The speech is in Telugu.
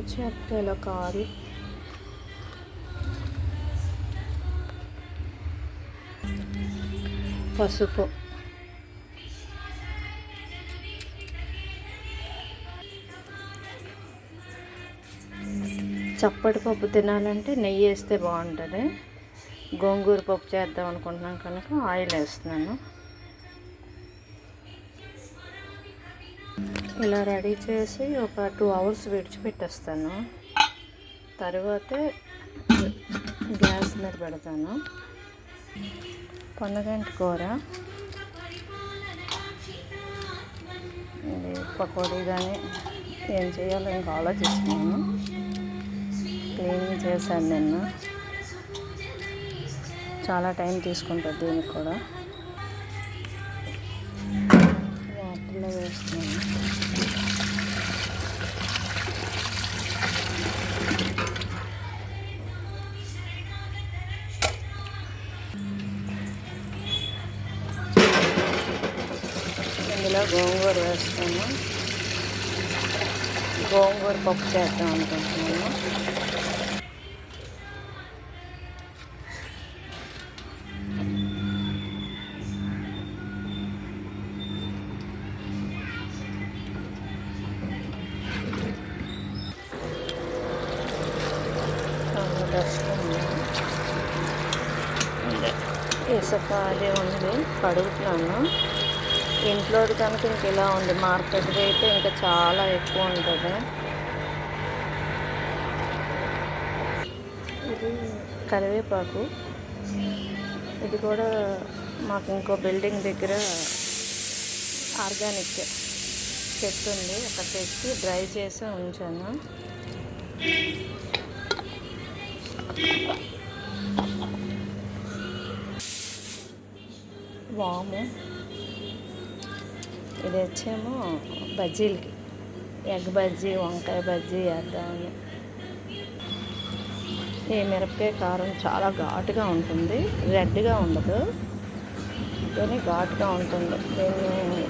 పచ్చిమిరపకాయల కారం, పసుపు, చప్పటి పప్పు తినాలంటే నెయ్యి వేస్తే బాగుంటుంది. గోంగూర పప్పు చేద్దాం అనుకుంటున్నాను కనుక ఆయిల్ వేస్తున్నాను. ఇలా రెడీ చేసి ఒక 2 అవర్స్ విడిచిపెట్టేస్తాను. తర్వాత గ్యాస్ మీద పెడతాను. పొన్నగంటి కూర, ఇది పకోడీ కానీ ఏం చేయాలో ఇంకా ఆలోచిస్తున్నాను. క్లీనింగ్ చేశాను నిన్న, చాలా టైం తీసుకుంటుంది దీనికి కూడా. వాటర్లో వేస్తున్నాను. ఇందులో గోంగూర వేస్తాను. గోంగూర పప్పు చేద్దాం అనుకుంటున్నాను. ఇసుక అది ఉంది, కడుగుతున్నాను. ఇంట్లోది కనుక ఇంక ఇలా ఉంది, మార్కెట్ది అయితే ఇంకా చాలా ఎక్కువ ఉంటుంది. ఇది కరివేపాకు, ఇది కూడా మాకు ఇంకో బిల్డింగ్ దగ్గర ఆర్గానిక్ చెట్టు ఉంది, అక్కడ తెచ్చి డ్రై చేసి ఉంచాను. వాము, ఇది వచ్చేమో బజ్జీలకి, ఎగ్ బజ్జీ, వంకాయ బజ్జీ వేద్దామని. ఈ మిరపకాయ కారం చాలా ఘాటుగా ఉంటుంది, రెడ్గా ఉండదు కానీ ఘాటుగా ఉంటుంది. దీన్ని